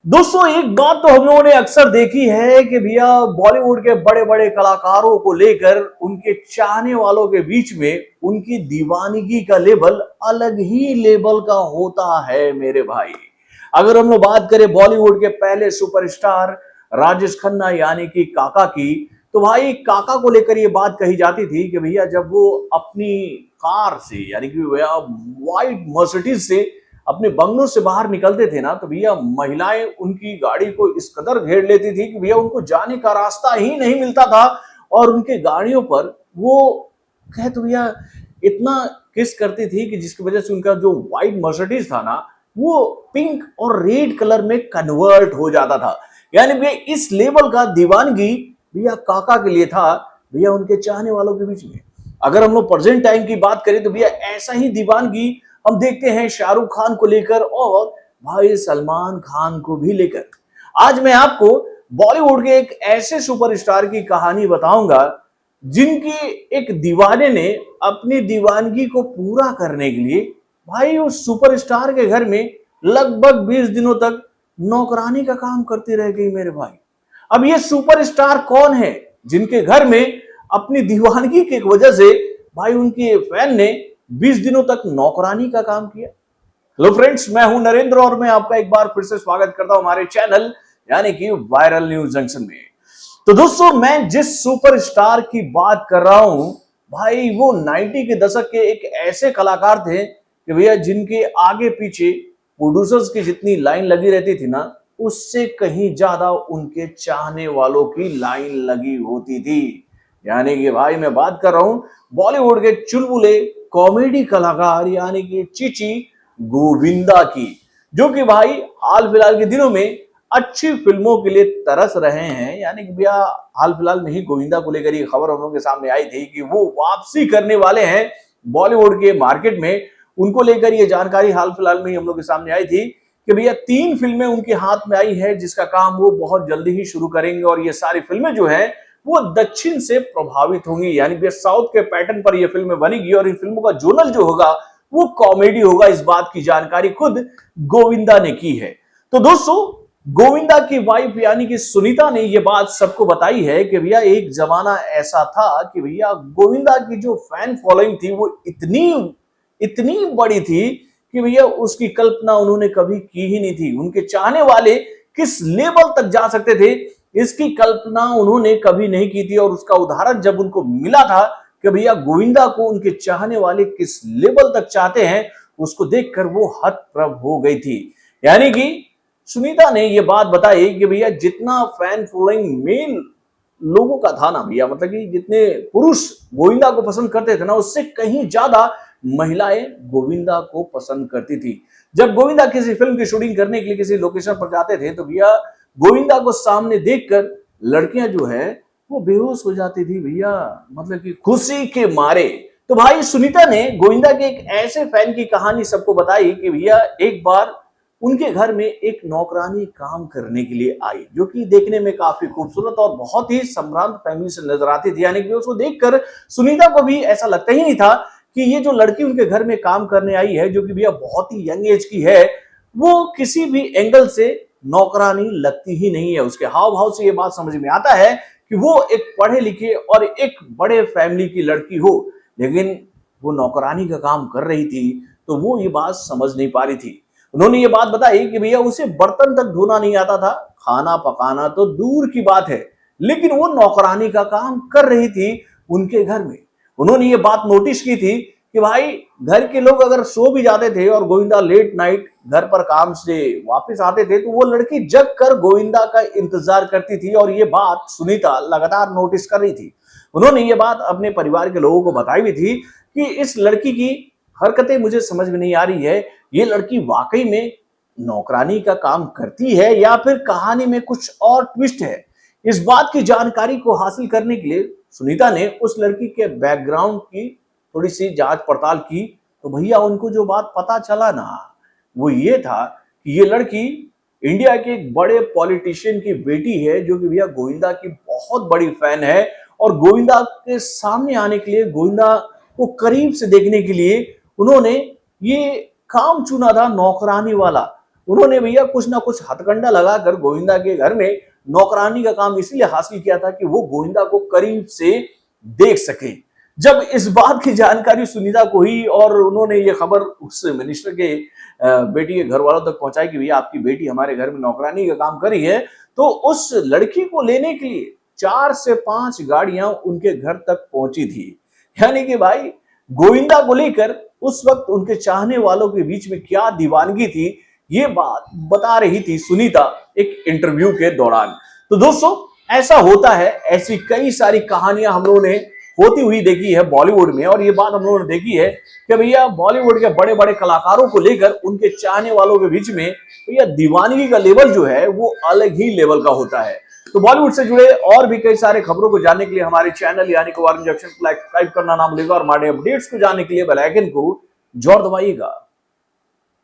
दोस्तों एक बात तो हम लोगों ने अक्सर देखी है कि भैया बॉलीवुड के बड़े बड़े कलाकारों को लेकर उनके चाहने वालों के बीच में उनकी दीवानगी का लेवल अलग ही लेवल का होता है मेरे भाई। अगर हम लोग बात करें बॉलीवुड के पहले सुपरस्टार राजेश खन्ना यानी कि काका की, तो भाई काका को लेकर ये बात कही जाती थी कि भैया जब वो अपनी कार से यानी कि भैया व्हाइट मर्सिडीज से अपने बंगलों से बाहर निकलते थे ना, तो भैया महिलाएं उनकी गाड़ी को इस कदर घेर लेती थी कि भैया उनको जाने का रास्ता ही नहीं मिलता था। और उनके गाड़ियों पर वो कहे तो भैया इतना किस करती थी कि जिसकी वजह से उनका जो व्हाइट मर्सिडीज था ना, वो पिंक और रेड कलर में कन्वर्ट हो जाता था। यानी भैया इस लेवल का दीवानगी भैया काका के लिए था, भैया उनके चाहने वालों के बीच में। अगर हम लोग प्रेजेंट टाइम की बात करें तो भैया ऐसा ही दीवानगी हम देखते हैं शाहरुख खान को लेकर और भाई सलमान खान को भी लेकर। आज मैं आपको बॉलीवुड के एक ऐसे सुपरस्टार की कहानी बताऊंगा जिनकी एक दीवाने ने अपनी दीवानगी को पूरा करने के लिए भाई उस सुपरस्टार के घर में लगभग 20 दिनों तक नौकरानी का काम करती रह गई मेरे भाई। अब ये सुपरस्टार कौन है जिनके घर में अपनी दीवानगी की वजह से भाई उनके फैन ने 20 दिनों तक नौकरानी का काम किया। हेलो फ्रेंड्स, मैं हूं नरेंद्र और मैं आपका एक बार फिर से स्वागत करता हूं हमारे चैनल यानी कि वायरल न्यूज जंक्शन में। तो दोस्तों मैं जिस सुपरस्टार की बात कर रहा हूं भाई वो 90 के दशक के एक ऐसे कलाकार थे कि भैया जिनके आगे पीछे प्रोड्यूसर्स की जितनी लाइन लगी रहती थी ना, उससे कहीं ज्यादा उनके चाहने वालों की लाइन लगी होती थी। यानी कि भाई मैं बात कर रहा हूं बॉलीवुड के चुलबुले कॉमेडी कलाकार यानी कि चीची गोविंदा की, जो कि भाई हाल फिलहाल के दिनों में अच्छी फिल्मों के लिए तरस रहे हैं। यानी कि भैया हाल फिलहाल में ही गोविंदा को लेकर ये खबर हम लोगों के सामने आई थी कि वो वापसी करने वाले हैं बॉलीवुड के मार्केट में। उनको लेकर ये जानकारी हाल फिलहाल में ही हम लोग के सामने आई थी कि भैया 3 फिल्में उनके हाथ में आई है जिसका काम वो बहुत जल्दी ही शुरू करेंगे और ये सारी फिल्में जो है वो दक्षिण से प्रभावित होंगी। यानी कि साउथ के पैटर्न पर ये फिल्में बनेगी और इन फिल्मों का जोनल जो होगा वो कॉमेडी होगा। इस बात की जानकारी खुद गोविंदा ने की है। तो दोस्तों गोविंदा की वाइफ यानी कि सुनीता ने ये बात सबको बताई है कि भैया एक जमाना ऐसा था कि भैया गोविंदा की जो फैन फॉलोइंग थी वो इतनी इतनी बड़ी थी कि भैया उसकी कल्पना उन्होंने कभी की ही नहीं थी। उनके चाहने वाले किस लेवल तक जा सकते थे इसकी कल्पना उन्होंने कभी नहीं की थी। और उसका उदाहरण जब उनको मिला था कि भैया गोविंदा को उनके चाहने वाले किस लेवल तक चाहते हैं, उसको देखकर वो हतप्रभ हो गई थी। यानी कि सुनीता ने ये बात बताई कि भैया जितना फैन फॉलोइंग मेल लोगों का था ना भैया, मतलब कि जितने पुरुष गोविंदा को पसंद करते थे ना, उससे कहीं ज्यादा महिलाएं गोविंदा को पसंद करती थी। जब गोविंदा किसी फिल्म की शूटिंग करने के लिए किसी लोकेशन पर जाते थे तो भैया गोविंदा को सामने देखकर लड़कियां जो है वो बेहोश हो जाती थी भैया, मतलब कि खुशी के मारे। तो भाई सुनीता ने गोविंदा के एक ऐसे फैन की कहानी सबको बताई कि भैया एक बार उनके घर में एक नौकरानी काम करने के लिए आई, जो कि देखने में काफी खूबसूरत और बहुत ही संभ्रांत फैमिली से नजर आती थी। यानी कि उसको देखकर सुनीता को भी ऐसा लगता ही नहीं था कि ये जो लड़की उनके घर में काम करने आई है, जो कि भैया बहुत ही यंग एज की है, वो किसी भी एंगल से नौकरानी लगती ही नहीं है। उसके हाव भाव से ये बात समझ में आता है कि वो एक पढ़े लिखे और एक बड़े फैमिली की लड़की हो, लेकिन वो नौकरानी का काम कर रही थी तो वो ये बात समझ नहीं पा रही थी। उन्होंने ये बात बताई कि भैया उसे बर्तन तक धोना नहीं आता था, खाना पकाना तो दूर की बात है, लेकिन वो नौकरानी का काम कर रही थी उनके घर में। उन्होंने ये बात नोटिस की थी कि भाई घर के लोग अगर सो भी जाते थे और गोविंदा लेट नाइट घर पर काम से वापस आते थे तो वो लड़की जग कर गोविंदा का इंतजार करती थी। और ये बात सुनीता लगातार नोटिस कर रही थी। उन्होंने ये बात अपने परिवार के लोगों को बताई भी थी कि इस लड़की की हरकतें मुझे समझ में नहीं आ रही है, ये लड़की वाकई में नौकरानी का काम करती है या फिर कहानी में कुछ और ट्विस्ट है। इस बात की जानकारी को हासिल करने के लिए सुनीता ने उस लड़की के बैकग्राउंड की थोड़ी सी जांच पड़ताल की। तो भैया उनको जो बात पता चला ना, वो ये था कि ये लड़की इंडिया के एक बड़े पॉलिटिशियन की बेटी है, जो कि भैया गोविंदा की बहुत बड़ी फैन है। और गोविंदा के सामने आने के लिए, गोविंदा को करीब से देखने के लिए उन्होंने ये काम चुना था नौकरानी वाला। उन्होंने भैया कुछ ना कुछ हथकंडा लगाकर गोविंदा के घर में नौकरानी का काम इसलिए हासिल किया था कि वो गोविंदा को करीब से देख सके। जब इस बात की जानकारी सुनीता को हुई और उन्होंने ये खबर उस मिनिस्टर के बेटी के घर वालों तक पहुंचाई कि भैया आपकी बेटी हमारे घर में नौकरानी का काम कर रही है, तो उस लड़की को लेने के लिए 4 से 5 गाड़ियां उनके घर तक पहुंची थी। यानी कि भाई गोविंदा को लेकर उस वक्त उनके चाहने वालों के बीच में क्या दीवानगी थी, ये बात बता रही थी सुनीता एक इंटरव्यू के दौरान। तो दोस्तों ऐसा होता है, ऐसी कई सारी कहानियां हम लोगों ने होती हुई देखी है बॉलीवुड में, और ये बात हम लोगों ने देखी है कि भैया बॉलीवुड के बड़े बड़े कलाकारों को लेकर उनके चाहने वालों के बीच में भैया दीवानगी का लेवल जो है वो अलग ही लेवल का होता है। तो बॉलीवुड से जुड़े और भी कई सारे खबरों को जानने के लिए हमारे चैनल यानी कि वार्निंग जंक्शन को सब्सक्राइब करना ना भूलिएगा और हमारे अपडेट्स को जानने के लिए बेल आइकन को जोर दबाइएगा।